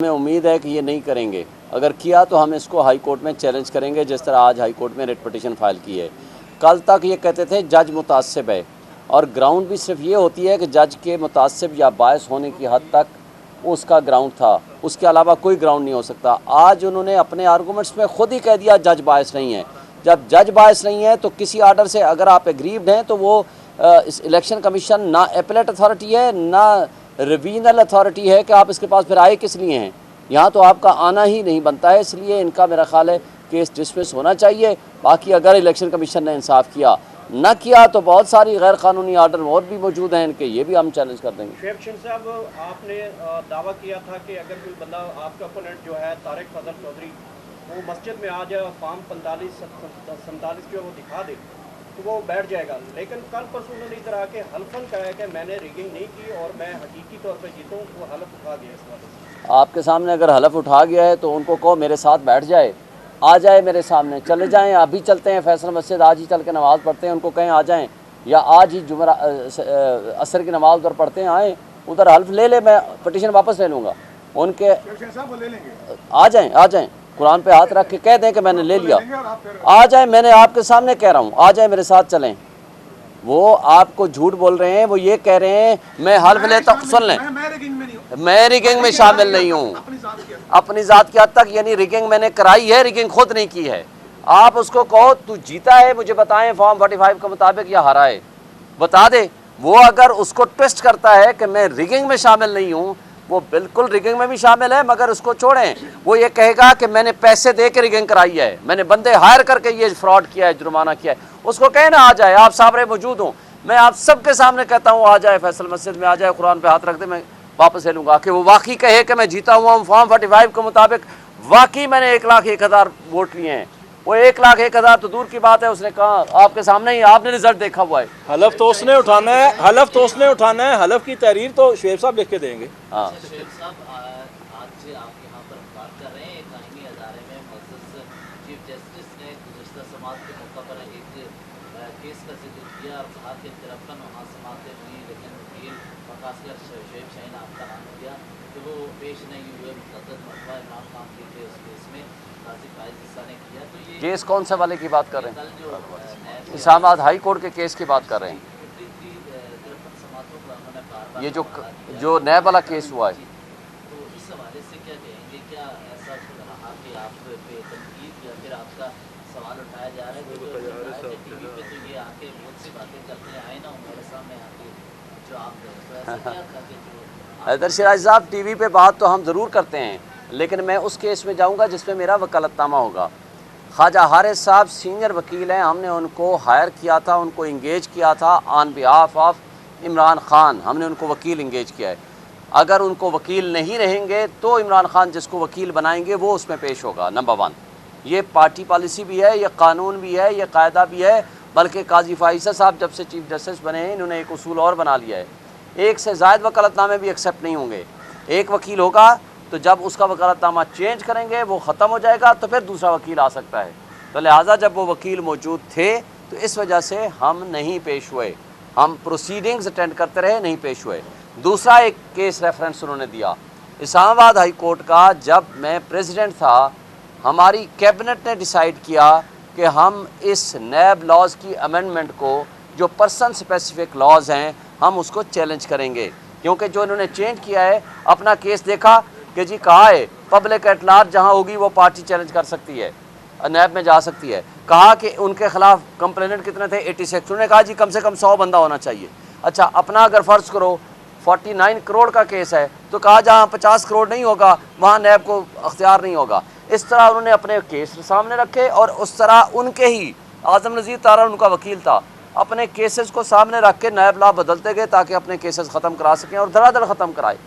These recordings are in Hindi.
हमें उम्मीद है कि ये नहीं करेंगे। अगर किया तो हम इसको हाई कोर्ट में चैलेंज करेंगे, जिस तरह आज हाई कोर्ट में रिट पिटीशन फाइल की है। कल तक ये कहते थे जज मुतासिब है, और ग्राउंड भी सिर्फ ये होती है कि जज के मुतासिब या बायस होने की हद तक उसका ग्राउंड था, उसके अलावा कोई ग्राउंड नहीं हो सकता। आज उन्होंने अपने आर्गूमेंट्स में खुद ही कह दिया जज बायस नहीं है। जब जज बायस नहीं है तो किसी आर्डर से अगर आप एग्रीव्ड हैं तो वो इस इलेक्शन कमीशन ना एपेलेट अथॉरिटी है ना रिवीनल अथॉरिटी है कि आप इसके पास फिर आए किस लिए हैं। यहाँ तो आपका आना ही नहीं बनता है, इसलिए इनका मेरा ख्याल है केस डिसमिस होना चाहिए। बाकी अगर इलेक्शन कमीशन ने इंसाफ किया, न किया तो बहुत सारी गैर कानूनी आर्डर और भी मौजूद हैं इनके, ये भी हम चैलेंज कर देंगे। शुएब सिंह साहब, आपने दावा किया था कि अगर कोई बंदा आपका ओपोनेंट जो है तारिक फजल चौधरी वो मस्जिद में आ जाए, फॉर्म 45-47 जो वो दिखा दे तो वो बैठ जाएगा, लेकिन कल परसों उन्होंने इधर आके हल्फन कहा है कि मैंने रिगिंग नहीं की और मैं हकीकी तौर पर जीता हूँ, वो हलफ उठा गया। इस वाले से आपके सामने अगर हलफ उठा गया है तो उनको कहो मेरे साथ बैठ जाए, आ जाए मेरे सामने, चले जाएं। अभी चलते हैं फैसल मस्जिद, आज ही चल के नमाज़ पढ़ते हैं, उनको कहें आ जाएं, या आज ही जुमरा असर की नमाज़ उधर पढ़ते हैं, आएँ उधर हल्फ ले ले, मैं पिटीशन वापस ले लूँगा उनके। आ जाएं, आ जाएं, कुरान पे हाथ रख के कह दें कि मैंने ले लिया, आ जाए, मैंने आपके सामने कह रहा हूँ, आ जाए मेरे साथ चलें। वो आपको झूठ बोल रहे हैं, वो ये कह रहे हैं मैं हल्फ लेता हूँ। सुन लें, मैं रिगिंग में शामिल नहीं हूँ अपनी ज़ात की हद तक, यानी रिगिंग मैंने कराई है, रिगिंग खुद नहीं की है। आप उसको कहो तू जीता है, मुझे बताएं फॉर्म 45 के मुताबिक या हारा है, बता दे। वो अगर उसको ट्विस्ट करता है कि मैं रिगिंग में शामिल नहीं हूँ, वो बिल्कुल रिगिंग में भी शामिल है, मगर उसको छोड़ें। वो ये कहेगा कि मैंने पैसे दे के रिगिंग कराई है, मैंने बंदे हायर करके ये फ्रॉड किया है, जुर्माना किया है, उसको कहे ना आ जाए, आप सामने मौजूद हूँ, मैं आप सबके सामने कहता हूँ आ जाए, फैसल मस्जिद में आ जाए, कुरान पे हाथ रख दे, मैं वापस ले लूँगा। कि वो वाकई कहे कि मैं जीता हुआ हूँ फॉर्म 45 के मुताबिक, वाकई मैंने 1,01,000 वोट लिए हैं। वो 1,01,000 तो दूर की बात है, उसने कहा आपके सामने ही, आपने रिजल्ट देखा हुआ है। हलफ तो उसने उठाना है, हलफ तो उसने उठाना है, हलफ की तहरीर तो शुएब साहब लिख के देंगे। हाँ, शुएब साहब, आज से आप यहाँ पर बात कर रहे हैं, कायमी हज़ारे में मुअज़्ज़ज़ चीफ जस्टिस ने गुज़िश्ता समाअत के मौका पर एक केस का जिक्र किया और कहा कि तिरपन वहाँ समाअतें हुई, लेकिन वकील खासकर शुएब शाहीन आपका नाम किया कि वो पेश नहीं हुए। मुतअद्दिद मरतबा इमरान खान के उस केस में काजी फाइज हिस्सा ने किया। तो ये केस कौन से वाले की बात कर रहे हैं? कल जो इस्लामाबाद हाई कोर्ट के केस की बात कर रहे हैं। 53 समाअतों का उन्होंने बार-बार ये जो नैब वाला केस हुआ है, तो इस हवाले से क्या कहेंगे? क्या ऐसा रहा कि आप पे तनकीद या फिर आपका सवाल उठाया जा रहा है? क्योंकि टीवी पे तो ये आके बहुत सी बातें करते हैं, आए ना हमारे सामने आके जो आप तो ऐसा क्या था कि जो हैदर सिराज साहब टीवी पे बात तो हम ज़रूर करते हैं, लेकिन मैं उस केस में जाऊंगा जिसमें मेरा वकालतनामा होगा। ख्वाजा हारिस साहब सीनियर वकील हैं, हमने उनको हायर किया था, उनको इंगेज किया था on behalf of Imran Khan, हमने उनको वकील इंगेज किया है। अगर उनको वकील नहीं रहेंगे तो इमरान खान जिसको वकील बनाएंगे वो उसमें पेश होगा। नंबर 1, ये पार्टी पॉलिसी भी है, ये कानून भी है, ये कायदा भी है। बल्कि काजी फाइसा साहब जब से चीफ जस्टिस बने हैं, इन्होंने एक उसूल और बना लिया है, एक से ज़ायद वकालतनामे भी एक्सेप्ट नहीं होंगे। एक वकील होगा तो जब उसका वकालतनामा चेंज करेंगे वो ख़त्म हो जाएगा, तो फिर दूसरा वकील आ सकता है। तो लिहाजा जब वो वकील मौजूद थे तो इस वजह से हम नहीं पेश हुए, हम प्रोसीडिंग्स अटेंड करते रहे, नहीं पेश हुए। दूसरा एक केस रेफरेंस उन्होंने दिया इस्लामाबाद हाई कोर्ट का। जब मैं प्रेसिडेंट था, हमारी कैबिनेट ने डिसाइड किया कि हम इस नैब लॉज की अमेंडमेंट को, जो पर्सन स्पेसिफिक लॉज हैं, हम उसको चैलेंज करेंगे। क्योंकि जो इन्होंने चेंज किया है, अपना केस देखा कि जी कहा है पब्लिक एट लार्ज जहाँ होगी वो पार्टी चैलेंज कर सकती है, नैब में जा सकती है। कहा कि उनके खिलाफ कंप्लेनेंट कितने थे, 86। उन्होंने कहा जी कम से कम 100 बंदा होना चाहिए। अच्छा, अपना अगर फ़र्ज़ करो 49 करोड़ का केस है, तो कहा जहाँ 50 करोड़ नहीं होगा वहाँ नैब को अख्तियार नहीं होगा। इस तरह उन्होंने अपने केस सामने रखे, और उस तरह उनके ही आज़म नज़ीर तारा उनका वकील था, अपने केसेस को सामने रख के नैब लॉ बदलते गए ताकि अपने केसेस ख़त्म करा सकें और धड़ाधड़ ख़त्म कराए।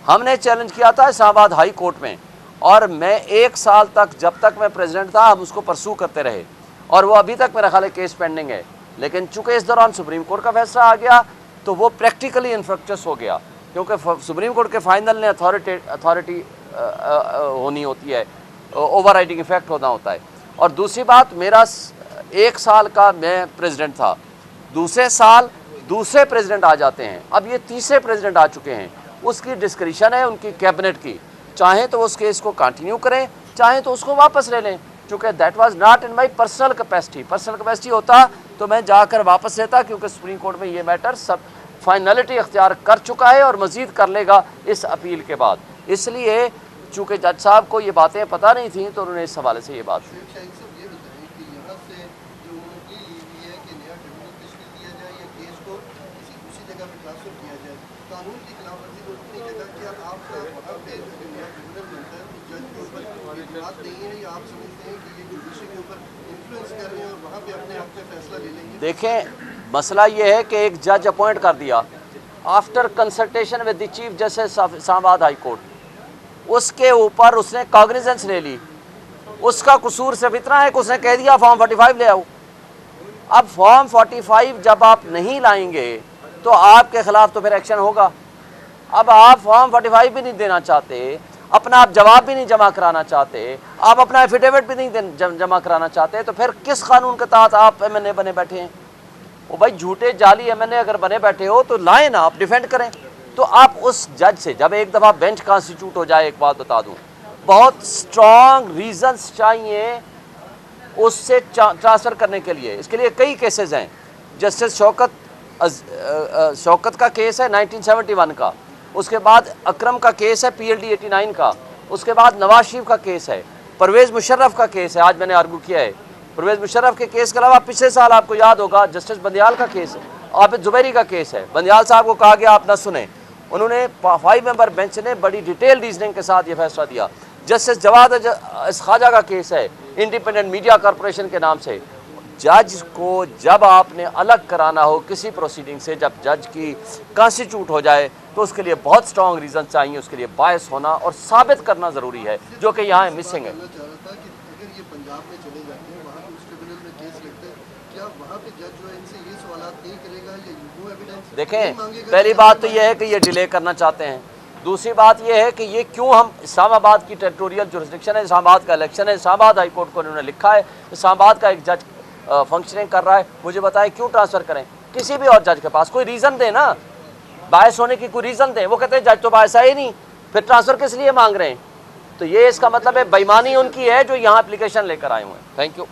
हमने चैलेंज किया था इस्लामाबाद हाई कोर्ट में, और मैं 1 साल तक, जब तक मैं प्रेसिडेंट था, हम उसको परसू करते रहे, और वो अभी तक मेरा ख्याल है केस पेंडिंग है। लेकिन चूँकि इस दौरान सुप्रीम कोर्ट का फैसला आ गया तो वो प्रैक्टिकली इनफ्रक्चस हो गया, क्योंकि सुप्रीम कोर्ट के फाइनल ने अथॉरिटी होनी होती है, ओवर राइडिंग इफेक्ट होना होता है। और दूसरी बात, मेरा 1 साल का मैं प्रेसिडेंट था, दूसरे साल दूसरे प्रेसिडेंट आ जाते हैं, अब ये तीसरे प्रेसिडेंट आ चुके हैं, उसकी डिस्क्रिशन है उनकी कैबिनेट की। चाहें तो उस केस को कंटिन्यू करें, चाहें तो उसको वापस ले लें। क्योंकि that was not in my personal capacity होता तो मैं जाकर वापस लेता, क्योंकि सुप्रीम कोर्ट में ये मैटर सब फाइनलिटी अख्तियार कर चुका है और मज़ीद कर लेगा इस अपील के बाद। इसलिए चूँकि जज साहब को ये बातें पता नहीं थी तो उन्होंने इस हवाले से ये बात की। देखें, मसला ये है कि एक जज अपॉइंट कर दिया after consultation with the chief justice of Islamabad high court, उसके ऊपर उसने कॉग्निजेंस ले ली। उसका कसूर सिर्फ इतना है कि उसने कह दिया फॉर्म 45 ले आओ। अब फॉर्म 45 जब आप नहीं लाएंगे तो आपके खिलाफ तो फिर एक्शन होगा। अब आप फॉर्म 45 भी नहीं देना चाहते, अपना आप जवाब भी नहीं जमा कराना चाहते, आप अपना एफिडेविट भी नहीं जमा कराना चाहते, तो फिर किस कानून के तहत आप MNA बने बैठे हैं? वो भाई झूठे जाली MNA अगर बने बैठे हो तो लाएं ना, आप डिफेंड करें। तो आप उस जज से जब एक दफ़ा बेंच कॉन्स्टिट्यूट हो जाए, एक बात बता दूं, बहुत स्ट्रॉन्ग रीजंस चाहिए उससे ट्रांसफ़र करने के लिए। इसके लिए कई केसेस हैं। जस्टिस शौकत का केस है 1971 का, उसके बाद अकरम का केस है PLD 89 का, उसके बाद नवाज शरीफ का केस है, परवेज़ मुशर्रफ का केस है, आज मैंने आर्गू किया है। परवेज़ मुशर्रफ के केस के अलावा पिछले साल आपको याद होगा जस्टिस बंदियाल का केस है, आबिद जुबैरी का केस है। बंदियाल साहब को कहा गया आप ना सुने, उन्होंने 5 मेंबर बेंच ने बड़ी डिटेल रीजनिंग के साथ ये फैसला दिया। जस्टिस जवाद ख्वाजा का केस है इंडिपेंडेंट मीडिया कॉरपोरेशन के नाम से। जज को जब आपने अलग कराना हो किसी प्रोसीडिंग से, जब जज की कॉन्स्टिट्यूट हो जाए, तो उसके लिए बहुत स्ट्रॉन्ग रीज़न चाहिए, उसके लिए बायस होना और साबित करना ज़रूरी है, जो कि यहाँ मिसिंग है। देखें, पहली बात तो यह है कि ये डिले करना चाहते हैं। दूसरी बात यह है कि ये क्यों हम इस्लामाबाद की टेरिटोरियल जुरिस्डिक्शन है, इस्लामाबाद का इलेक्शन है, इस्लामाबाद हाई कोर्ट को उन्होंने लिखा है, इस्लामाबाद का एक जज फंक्शनिंग कर रहा है, मुझे बताएं क्यों ट्रांसफ़र करें किसी भी और जज के पास? कोई रीज़न दें ना, बायस होने की कोई रीज़न दें। वो कहते हैं जज तो बायस है ही नहीं, फिर ट्रांसफ़र किस लिए मांग रहे हैं? तो ये इसका मतलब है बेईमानी उनकी है जो यहाँ एप्लीकेशन लेकर आए हुए हैं। Thank you.